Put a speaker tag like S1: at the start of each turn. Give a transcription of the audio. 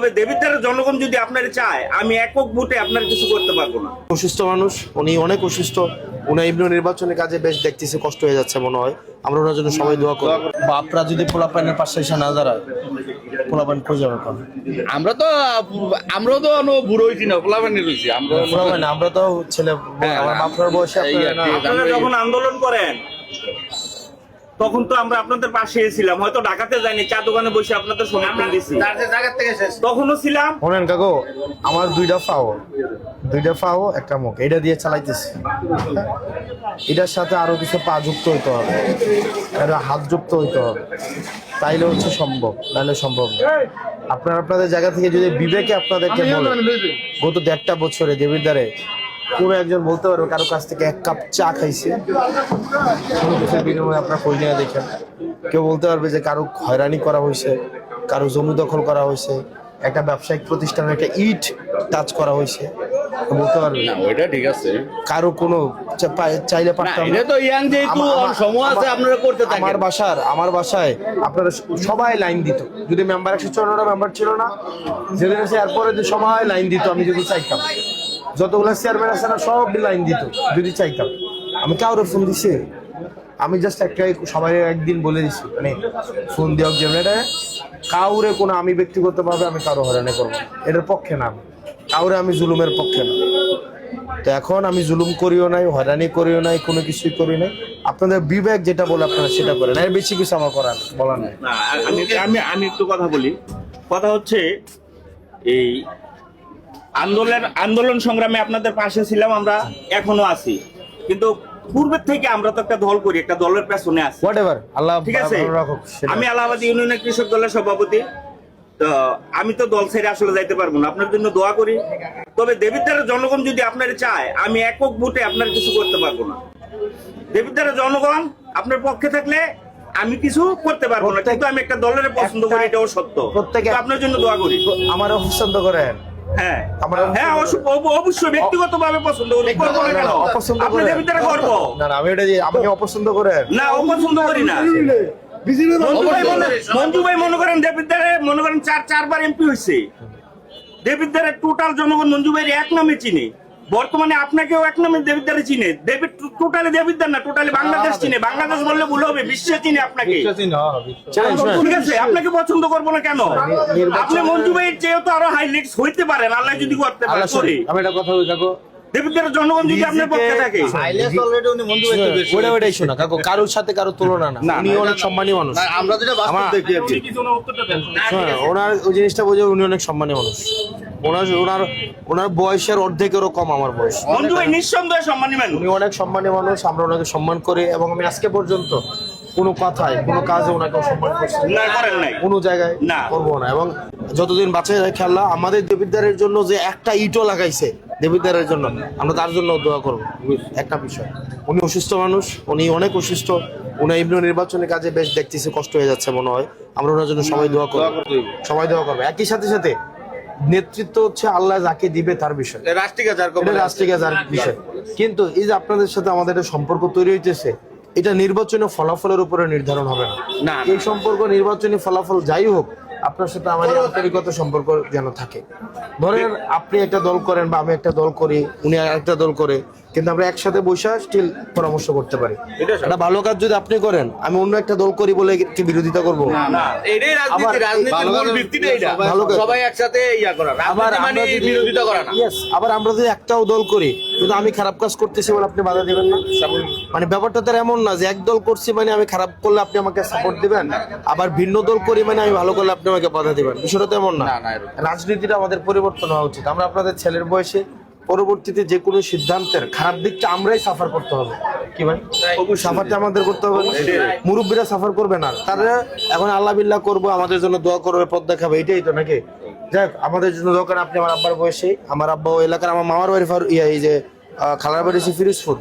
S1: তবে দেবিদ্বারের জনগণ যদি আপনার চায়, আমি একক ভোটে আপনার কিছু করতে পারবো না।
S2: অসুস্থ মানুষ, উনি অনেক অসুস্থ, উনি এমনি নির্বাচনের কাজে বেশ দেখতেছি কষ্ট হয়ে যাচ্ছে মনে হয়। আমরা ওনার জন্য সবাই দোয়া করি। বাপরা যদি পোলাপানের পাশে এসে না দাঁড়ায়, পোলাপান খুঁজে যাবে কোন?
S3: আমরাও তো বুড়ো হইছি না, পোলাপানি রইছি
S2: আমরা তো ছেলে, আমার বাপরার বয়সে
S1: আপনারা যখন আন্দোলন করেন তখন তো আমরা আপনাদের পাশে ছিলাম, হয়তো ঢাকাতে যাইনি, চা দোকানে বসে আপনাদের সমর্থন দিচ্ছি, তখনও ছিলাম।
S2: শোনেন কাকু, আমার দুইটা ফাও একটা মুখ, এটা দিয়ে চালাইতেছি। এটার সাথে আরো কিছু পা যুক্ত হইতে হবে, এটা হাত যুক্ত হইতে হবে, তাইলে হচ্ছে সম্ভব, নাহলে সম্ভব না। আপনাদের জায়গা থেকে যদি বিবেকে আপনাদেরকে বলে, গত 1.5 বছরে দেবিদ্বারে কোনো একজন বলতে পারবে কারো কাছ থেকে 1 কাপ চা খাইছে, কোনো কিছুর বিনিময়ে আপনার কই নিয়ে দেখেন? কেউ বলতে পারবে যে কারো হয়রানি করা হয়েছে, কারো জমি দখল করা হয়েছে, একটা ব্যবসায়িক প্রতিষ্ঠানের একটা ইট টাচ করা হয়েছে, বলতে পারবে
S3: না? ওইটা ঠিক আছে,
S2: কারো কোনো চাইলে পারতাম।
S3: এটা তো ইয়াং যেহেতু সময় আছে, আপনারা করতে থাকেন।
S2: আমার বাসায় আপনারা সবাই লাইন দিত, যদি মেম্বার 154টা মেম্বার ছিল না, যেদিন এসে এরপরে যে সবাই লাইন দিত, আমি যদি চাইতাম, যতগুলো চেয়ারম্যান আছে না সব লাইন দিত যদি চাইতাম। আমি কাউরে ফোন দিছি? আমি জাস্ট একটাই সবাই একদিন বলে দিছি, মানে ফোন দিও যেমন কাউরে কোনো, আমি ব্যক্তিগতভাবে আমি কারো হয়রানি করবো এটার পক্ষে না, কাউরে আমি জুলুমের পক্ষে না। তো এখন আমি জুলুম করিও নাই, হয়রানি করিও নাই, কোনো কিছুই করি নাই। আপনাদের বিবেক যেটা বলে আপনারা সেটা করেন, এর বেশি কিছু আমার বলার নাই।
S1: আমি একটু কথা বলি। কথা হচ্ছে এই আন্দোলন সংগ্রামে আপনাদের পাশে ছিলাম, আমরা এখনো আছি, কিন্তু পূর্বের থেকে আমরা তো একটা দল করি, একটা দলের পেছনে আছি।
S2: আল্লাহ
S1: ঠিক আছে, আমি এলাহাবাদ ইউনিয়নের কৃষক দলের সভাপতি, তো আমি তো দল ছেড়ে আসলে যাইতে পারবো না, আপনার জন্য দোয়া করি। তবে দেবিদ্বারের জনগণ যদি আপনার চায়, আমি একক ভোটে আপনার কিছু করতে পারবো না। দেবিদ্বারের জনগণ আপনার পক্ষে থাকলে আমি কিছু করতে পারবো না, কিন্তু আমি একটা দলের পছন্দ করি, এটাও সত্য। প্রত্যেকে আপনার জন্য দোয়া করি।
S2: আমারও পছন্দ করেন?
S1: হ্যাঁ, অবশ্যই ব্যক্তিগতভাবে পছন্দ করি। আপনি দেবিদ্বারে গর্ব
S2: না, আমি এটা যে আমাকে অপছন্দ করেন
S1: না, অপছন্দ করি না। মঞ্জু ভাই মনে করেন দেবিদ্বারে মনে করেন 4বার এমপি হয়েছে। দেবিদ্বারের টোটাল জনগণ মঞ্জু ভাইয়ের এক নামে চিনে, বর্তমানে আপনাকেও এক নামে দেবিদ্বারে চিনে। টোটালি দেবিদ্বার না, টোটালি বাংলাদেশ চিনে। বাংলাদেশ বললে ভুল হবে, বিশ্বে চিনে আপনাকে। ঠিক আছে, আপনাকে পছন্দ করবো না কেন? আপনি মঞ্জু ভাইয়ের চেয়েও তো আরো হাইলাইটস হইতে পারেন, আল্লাহ যদি করতে পারে।
S2: আমি একটা কথা বলি কাকু,
S1: দেবিদ্বারের জনগণ যদি আপনার পক্ষে থাকে,
S2: ওইটাই শোনা কাকু, কারোর সাথে কারো তুলনা না, উনি অনেক সম্মানী মানুষ।
S3: আমরা যেটা বাস্তব দেখি,
S2: ওনার ওই জিনিসটা বোঝে, উনি অনেক সম্মানী মানুষ। ওনার বয়সের অর্ধেকেরও কম আমার বয়স।
S1: মঞ্জু ভাই নিঃসন্দেহে সম্মানী মানুষ,
S2: উনি অনেক সম্মানী মানুষ, আমরা ওনাকে সম্মান করি, এবং আমি আজকে পর্যন্ত কোনো কথায় কোনো কাজে ওনাকে সম্মান করছি
S1: না, করেন নাই
S2: কোনো জায়গায়, না করবো না। এবং যতদিন বাঁচে খেলা, আমাদের দেবিদ্বারের জন্য যে একটা ইটও লাগাইছে দেবিদ্বারের জন্য, আমরা তার জন্য দোয়া করবো। একটা বিষয়, উনি অসুস্থ মানুষ, উনি অনেক অসুস্থ, উনি এমনি নির্বাচনের কাজে বেশ দেখতেছি কষ্ট হয়ে যাচ্ছে মনে হয়। আমরা ওনার জন্য সবাই দোয়া করবো, সবাই দোয়া করবো। একই সাথে নেতৃত্ব হচ্ছে আল্লাহ যাকে দিবে তার বিষয়, রাষ্ট্রিক বিষয়। কিন্তু এই যে আপনাদের সাথে আমাদের একটা সম্পর্ক তৈরি হইতেছে, এটা নির্বাচনী ফলাফলের উপরে নির্ধারণ হবে না। এই সম্পর্ক নির্বাচনী ফলাফল যাই হোক, আপনার সাথে আমার আন্তরিকত সম্পর্ক যেন থাকে। ধরেন আপনি একটা দল করেন বা আমি একটা দল করি, উনি একটা দল করে, কিন্তু আমরা একসাথে বসে স্টিল পরামর্শ করতে পারি। একটা ভালো কাজ যদি আপনি করেন, আমি অন্য একটা দল করি বলে কি বিরোধিতা করবো? আবার আমরা যদি একটাও দল করি, কিন্তু আমি খারাপ কাজ করতেছি বলে আপনি বাধা দিবেন না। মানে ব্যাপারটা তো এমন না যে এক দল করছি মানে আমি খারাপ করলে আপনি আমাকে সাপোর্ট দিবেন, আবার ভিন্ন দল করি মানে আমি ভালো করলে আপনি আমাকে বাধা দিবেন। বিষয়টা তো এমন না। রাজনীতিটা আমাদের পরিবর্তন হওয়া উচিত। আমরা আপনাদের ছেলের বয়সে পরবর্তীতে যে কোনো সিদ্ধান্তের খারাপ দিকটা আমরাই সাফার করতে হবে। কি ভাই, সাফারটা আমাদের করতে হবে, মুরব্বীরা সাফার করবে না। তারা এখন আল্লাহ বিল্লাহ করবো, আমাদের জন্য দোয়া করবে, পথ দেখাবে, এটাই তো নাকি? যাই হোক, আমাদের জন্য দোয়া করেন। আপনি আমার আব্বার বয়সে, আমার আব্বা ওই এলাকার, আমার মামার বাড়ি এই যে খালার বাড়ি ফিরোজপুর।